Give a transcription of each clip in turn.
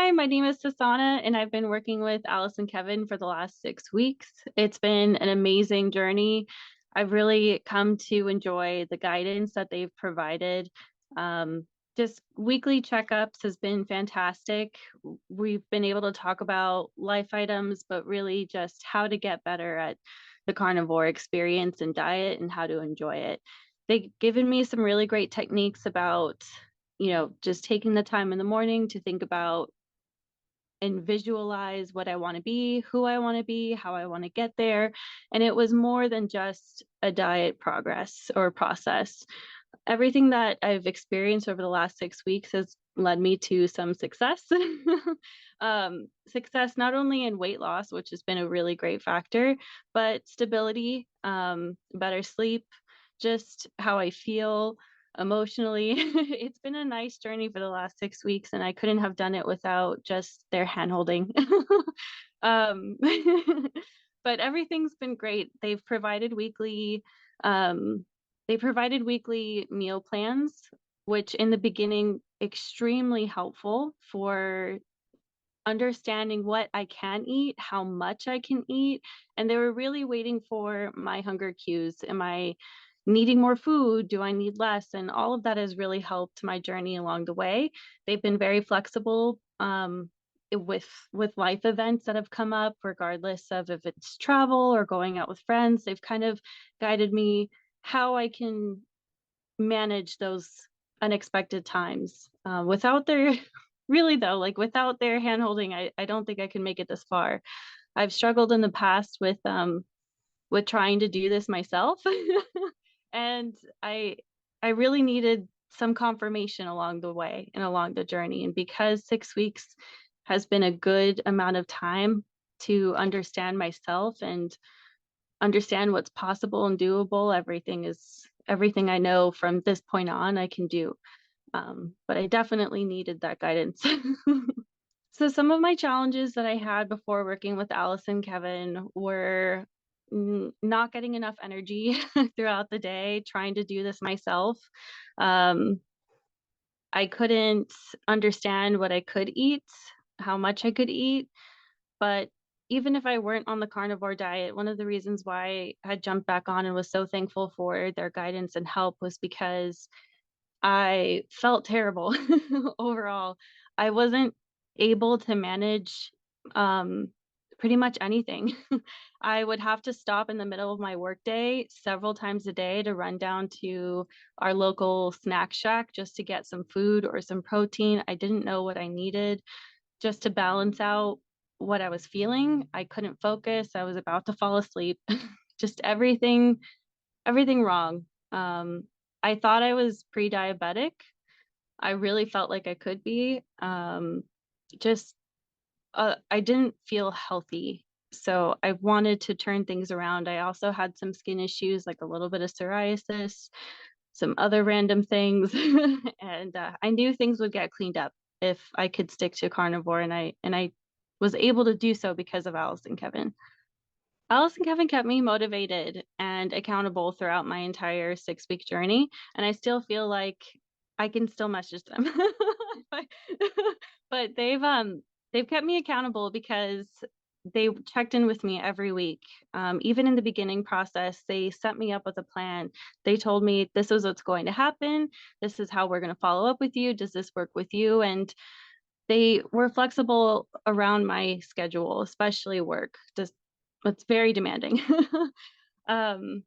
Hi, my name is Susanna, and I've been working with Alice and Kevin for the last 6 weeks. It's been an amazing journey. I've really come to enjoy the guidance that they've provided. Um, just weekly checkups has been fantastic. We've been able to talk about life items, but really just how to get better at the carnivore experience and diet and how to enjoy it. They've given me some really great techniques about just taking the time in the morning to think about and visualize what I want to be, who I want to be, how I want to get there. And it was more than just a diet progress or process. Everything that I've experienced over the last 6 weeks has led me to some success. Success not only in weight loss, which has been a really great factor, but stability, better sleep, just how I feel emotionally. It's been a nice journey for the last 6 weeks, and I couldn't have done it without just their hand holding. um, but everything's been great. Um, they provided weekly meal plans, which in the beginning extremely helpful for understanding what I can eat, how much I can eat, and they were really waiting for my hunger cues. Am I needing more food? Do I need less? And all of that has really helped my journey along the way. They've been very flexible with life events that have come up, regardless of if it's travel or going out with friends. They've kind of guided me how I can manage those unexpected times without their really though, like without their hand holding, I don't think I can make it this far. I've struggled in the past with trying to do this myself. And I really needed some confirmation along the way and along the journey. And because 6 weeks has been a good amount of time to understand myself and understand what's possible and doable, everything I know from this point on I can do. But I definitely needed that guidance. So some of my challenges that I had before working with Alice and Kevin were not getting enough energy throughout the day, trying to do this myself. Um, I couldn't understand what I could eat, how much I could eat, but even if I weren't on the carnivore diet, one of the reasons why I had jumped back on and was so thankful for their guidance and help was because I felt terrible overall. I wasn't able to manage um, pretty much anything. I would have to stop in the middle of my workday several times a day to run down to our local snack shack just to get some food or some protein. I didn't know what I needed just to balance out what I was feeling. I couldn't focus. I was about to fall asleep. Just everything wrong. I thought I was pre-diabetic. I really felt like I could be. Just I didn't feel healthy. So I wanted to turn things around. I also had some skin issues, like a little bit of psoriasis, some other random things. And I knew things would get cleaned up if I could stick to carnivore, and I was able to do so because of Alice and Kevin. Alice and Kevin kept me motivated and accountable throughout my entire 6 week journey. And I still feel like I can still message them. But, but they've kept me accountable because they checked in with me every week. Even in the beginning process, they set me up with a plan. They told me this is what's going to happen. This is how we're going to follow up with you. Does this work with you? And they were flexible around my schedule, especially work. Just it's very demanding. um,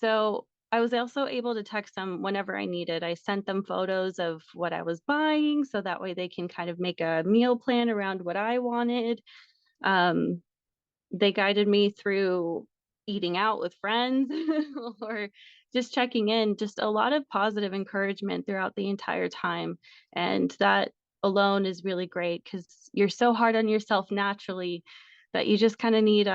so I was also able to text them whenever I needed. I sent them photos of what I was buying, so that way they can kind of make a meal plan around what I wanted. Um, they guided me through eating out with friends or just checking in, just a lot of positive encouragement throughout the entire time. And that alone is really great because you're so hard on yourself naturally that you just kind of need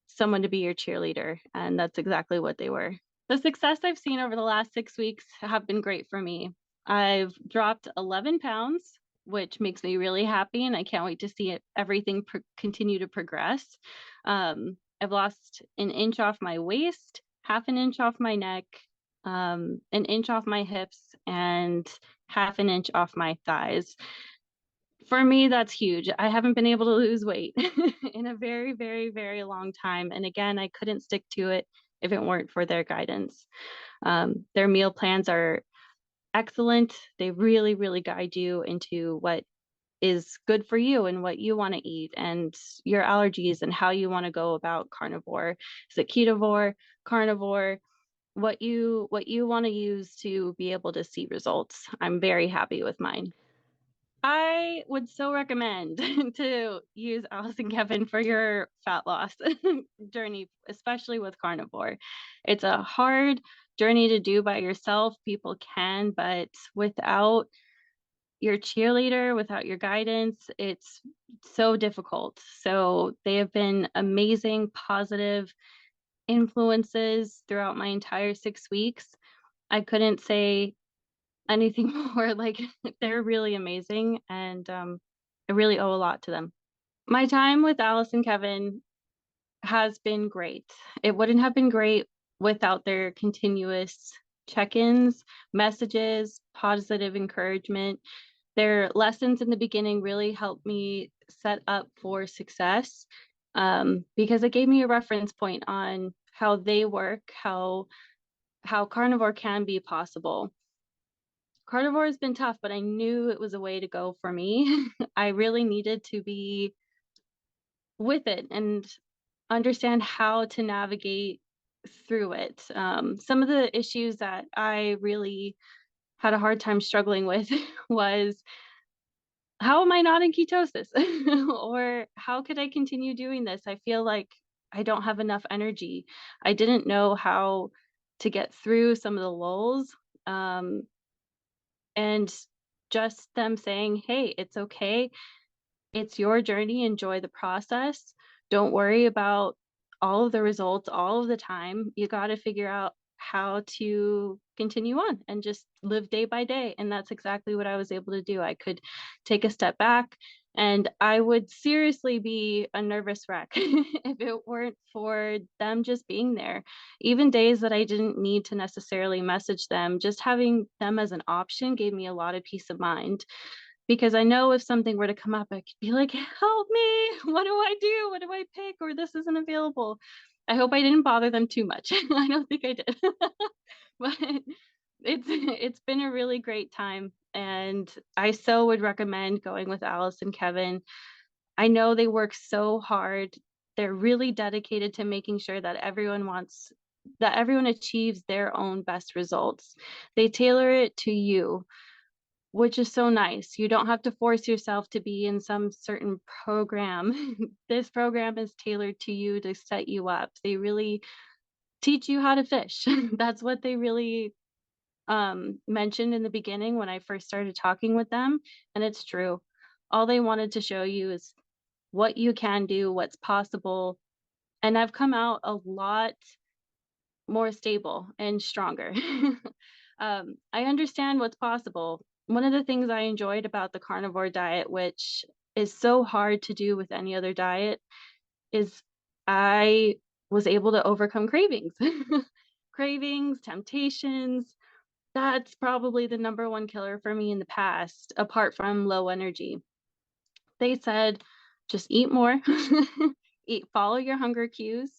someone to be your cheerleader. And that's exactly what they were. The success I've seen over the last 6 weeks have been great for me. I've dropped 11 pounds, which makes me really happy, and I can't wait to see everything continue to progress. I've lost an inch off my waist, half an inch off my neck, an inch off my hips, and half an inch off my thighs. For me, that's huge. I haven't been able to lose weight in a very, very, very long time. And again, I couldn't stick to it if it weren't for their guidance. Their meal plans are excellent. They really, really guide you into what is good for you and what you want to eat and your allergies and how you want to go about carnivore. Is it ketovore, carnivore, what you want to use to be able to see results. I'm very happy with mine. I would so recommend to use Alice and Kevin for your fat loss journey, especially with carnivore. It's a hard journey to do by yourself. People can, but without your cheerleader, without your guidance, it's so difficult. So they have been amazing, positive influences throughout my entire 6 weeks. I couldn't say anything more. Like, they're really amazing, and I really owe a lot to them. My time with Alice and Kevin has been great. It wouldn't have been great without their continuous check-ins, messages, positive encouragement. Their lessons in the beginning really helped me set up for success, because it gave me a reference point on how they work, how carnivore can be possible. Carnivore has been tough, but I knew it was a way to go for me. I really needed to be with it and understand how to navigate through it. Some of the issues that I really had a hard time struggling with was, how am I not in ketosis? Or how could I continue doing this? I feel like I don't have enough energy. I didn't know how to get through some of the lulls. Um, and just them saying, hey, it's okay. It's your journey. Enjoy the process. Don't worry about all of the results all of the time. You got to figure out how to continue on and just live day by day. And that's exactly what I was able to do. I could take a step back, and I would seriously be a nervous wreck if it weren't for them just being there. Even days that I didn't need to necessarily message them, just having them as an option gave me a lot of peace of mind, because I know if something were to come up, I could be like, help me. What do I do? What do I pick? Or this isn't available. I hope I didn't bother them too much. I don't think I did. But it's been a really great time. And I so would recommend going with Alice and Kevin. I know they work so hard. They're really dedicated to making sure that everyone achieves their own best results. They tailor it to you, which is so nice. You don't have to force yourself to be in some certain program. This program is tailored to you to set you up. They really teach you how to fish. That's what they really mentioned in the beginning when I first started talking with them. And it's true. All they wanted to show you is what you can do, what's possible. And I've come out a lot more stable and stronger. I understand what's possible. One of the things I enjoyed about the carnivore diet, which is so hard to do with any other diet, is I was able to overcome cravings. Cravings, temptations. That's probably the number one killer for me in the past, apart from low energy. They said, just eat more, follow your hunger cues.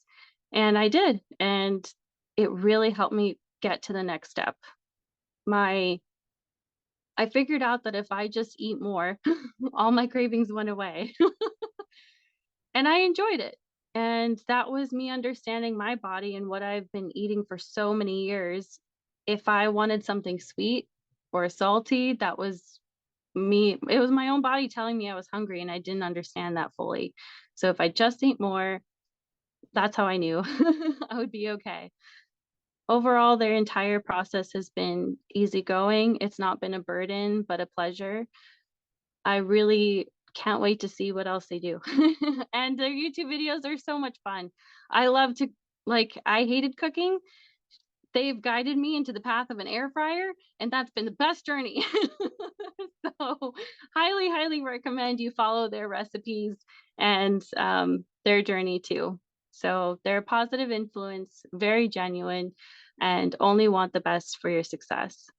And I did. And it really helped me get to the next step. I figured out that if I just eat more, all my cravings went away. And I enjoyed it. And that was me understanding my body and what I've been eating for so many years. If I wanted something sweet or salty, that was me. It was my own body telling me I was hungry, and I didn't understand that fully. So if I just ate more, that's how I knew I would be okay. Overall, their entire process has been easygoing. It's not been a burden, but a pleasure. I really can't wait to see what else they do. And their YouTube videos are so much fun. I love to, like, I hated cooking. They've guided me into the path of an air fryer, and that's been the best journey. So, highly, highly recommend you follow their recipes and their journey too. So, they're a positive influence, very genuine, and only want the best for your success.